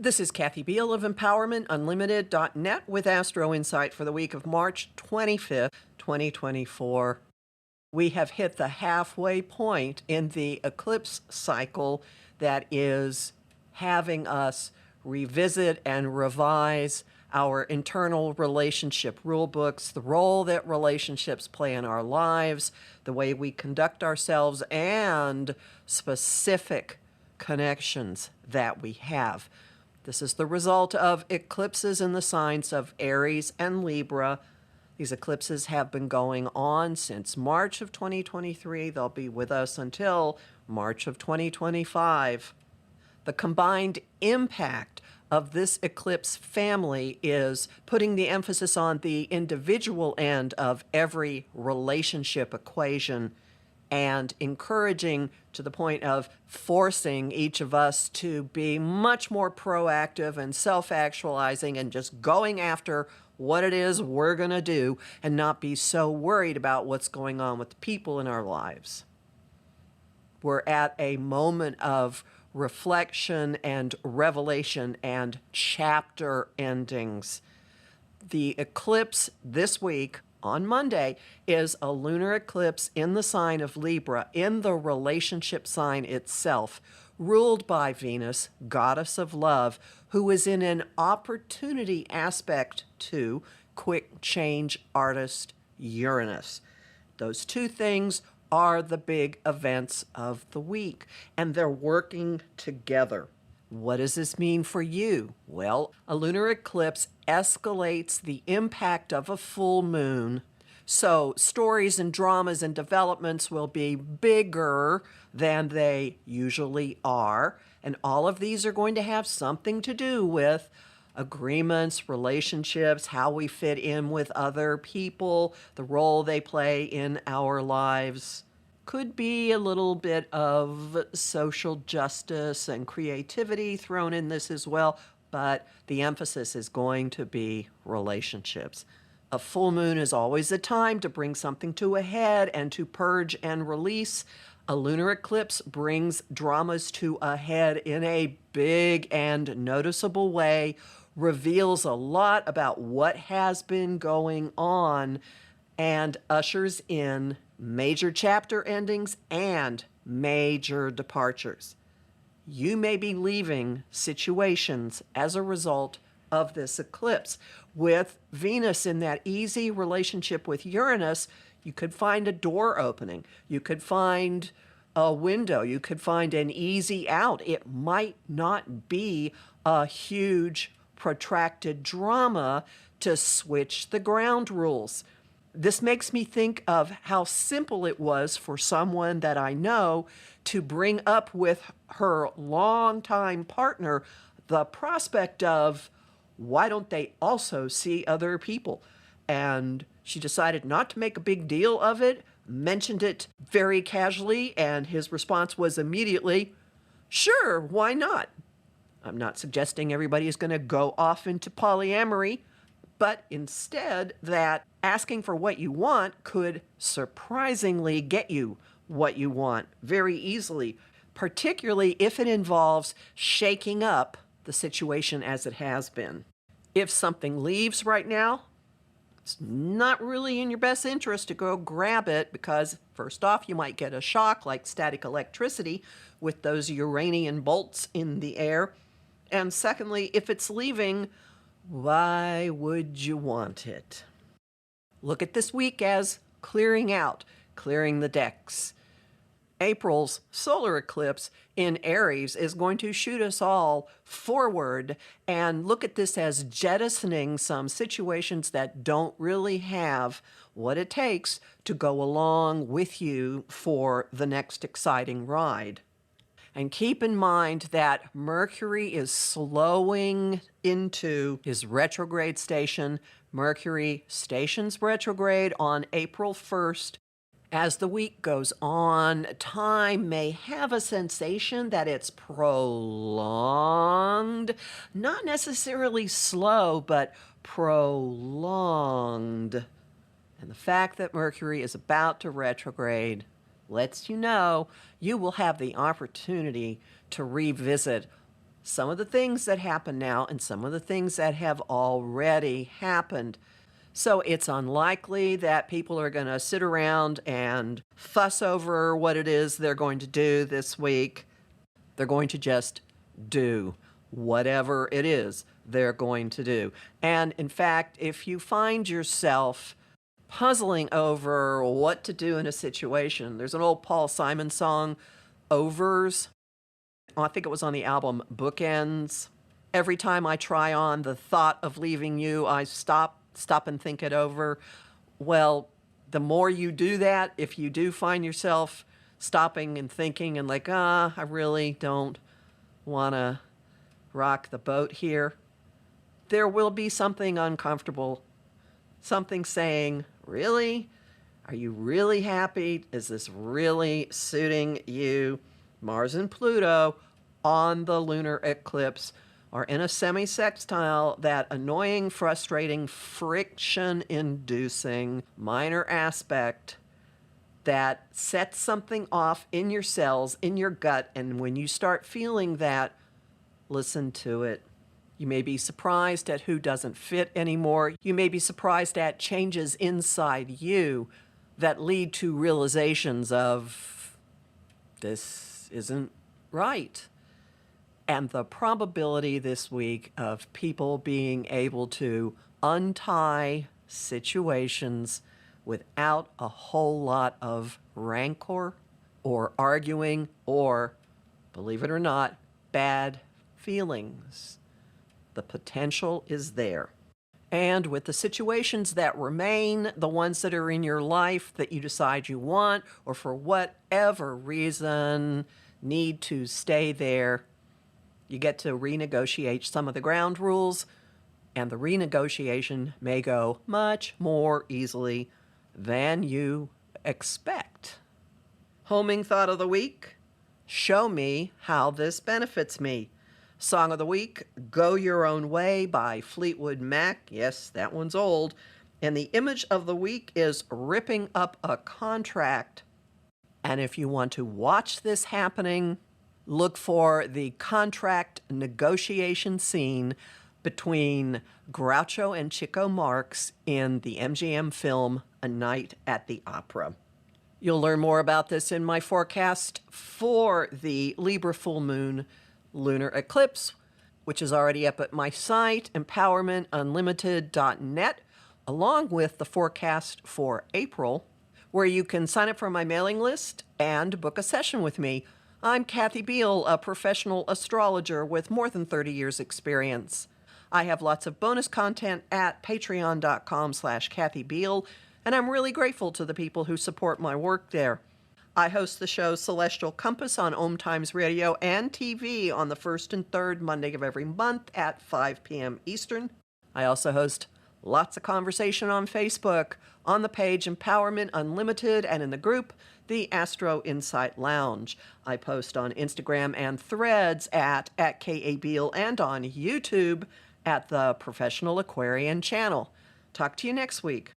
This is Kathy Biehl of EmpowermentUnlimited.net with Astro-Insight for the week of March 25th, 2024. We have hit the halfway point in the eclipse cycle that is having us revisit and revise our internal relationship rule books, the role that relationships play in our lives, the way we conduct ourselves, and specific connections that we have. This is the result of eclipses in the signs of Aries and Libra. These eclipses have been going on since March of 2023. They'll be with us until March of 2025. The combined impact of this eclipse family is putting the emphasis on the individual end of every relationship equation and encouraging to the point of forcing each of us to be much more proactive and self-actualizing and just going after what it is we're going to do and not be so worried about what's going on with the people in our lives. We're at a moment of reflection and revelation and chapter endings. The eclipse this week on Monday is a lunar eclipse in the sign of Libra, in the relationship sign itself, ruled by Venus, goddess of love, who is in an opportunity aspect to quick change artist Uranus. Those two things are the big events of the week, and they're working together. What does this mean for you? Well, a lunar eclipse escalates the impact of a full moon. So stories and dramas and developments will be bigger than they usually are. And all of these are going to have something to do with agreements, relationships, how we fit in with other people, the role they play in our lives. Could be a little bit of social justice and creativity thrown in this as well, but the emphasis is going to be relationships. A full moon is always a time to bring something to a head and to purge and release. A lunar eclipse brings dramas to a head in a big and noticeable way, reveals a lot about what has been going on, and ushers in major chapter endings and major departures. You may be leaving situations as a result of this eclipse. With Venus in that easy relationship with Uranus, you could find a door opening. You could find a window. You could find an easy out. It might not be a huge, protracted drama to switch the ground rules. This makes me think of how simple it was for someone that I know to bring up with her longtime partner the prospect of, why don't they also see other people? And she decided not to make a big deal of it, mentioned it very casually, and his response was immediately, sure, why not? I'm not suggesting everybody is going to go off into polyamory, but instead that asking for what you want could surprisingly get you what you want very easily, particularly if it involves shaking up the situation as it has been. If something leaves right now, it's not really in your best interest to go grab it because, first off, you might get a shock like static electricity with those Uranian bolts in the air. And secondly, if it's leaving, why would you want it? Look at this week as clearing out, clearing the decks. April's solar eclipse in Aries is going to shoot us all forward, and look at this as jettisoning some situations that don't really have what it takes to go along with you for the next exciting ride. And keep in mind that Mercury is slowing into his retrograde station. Mercury stations retrograde on April 1st. As the week goes on, time may have a sensation that it's prolonged, not necessarily slow, but prolonged. And the fact that Mercury is about to retrograde lets you know you will have the opportunity to revisit some of the things that happen now and some of the things that have already happened. So it's unlikely that people are going to sit around and fuss over what it is they're going to do this week. They're going to just do whatever it is they're going to do. And in fact, if you find yourself puzzling over what to do in a situation, there's an old Paul Simon song, Overs. I think it was on the album Bookends. Every time I try on the thought of leaving you, I stop and think it over. Well, the more you do that, if you do find yourself stopping and thinking and like, I really don't want to rock the boat here, there will be something uncomfortable, something saying, really? Are you really happy? Is this really suiting you? Mars and Pluto on the lunar eclipse are in a semi-sextile, that annoying, frustrating, friction-inducing minor aspect that sets something off in your cells, in your gut, and when you start feeling that, listen to it. You may be surprised at who doesn't fit anymore. You may be surprised at changes inside you that lead to realizations of, this isn't right. And the probability this week of people being able to untie situations without a whole lot of rancor or arguing or, believe it or not, bad feelings. The potential is there. And with the situations that remain, the ones that are in your life that you decide you want or for whatever reason need to stay there, you get to renegotiate some of the ground rules, and the renegotiation may go much more easily than you expect. Homing thought of the week: show me how this benefits me. Song of the week, Go Your Own Way by Fleetwood Mac. Yes, that one's old. And the image of the week is ripping up a contract. And if you want to watch this happening, look for the contract negotiation scene between Groucho and Chico Marx in the MGM film A Night at the Opera. You'll learn more about this in my forecast for the Libra full moon lunar eclipse, which is already up at my site, empowermentunlimited.net, along with the forecast for April, where you can sign up for my mailing list and book a session with me. I'm Kathy Biehl, a professional astrologer with more than 30 years experience. I have lots of bonus content at patreon.com/Kathy Biehl, and I'm really grateful to the people who support my work there. I host the show Celestial Compass on Om Times Radio and TV on the first and third Monday of every month at 5 p.m. Eastern. I also host lots of conversation on Facebook, on the page Empowerment Unlimited, and in the group, the Astro-Insight Lounge. I post on Instagram and Threads at K.A. Biehl, and on YouTube at the Professional Aquarian channel. Talk to you next week.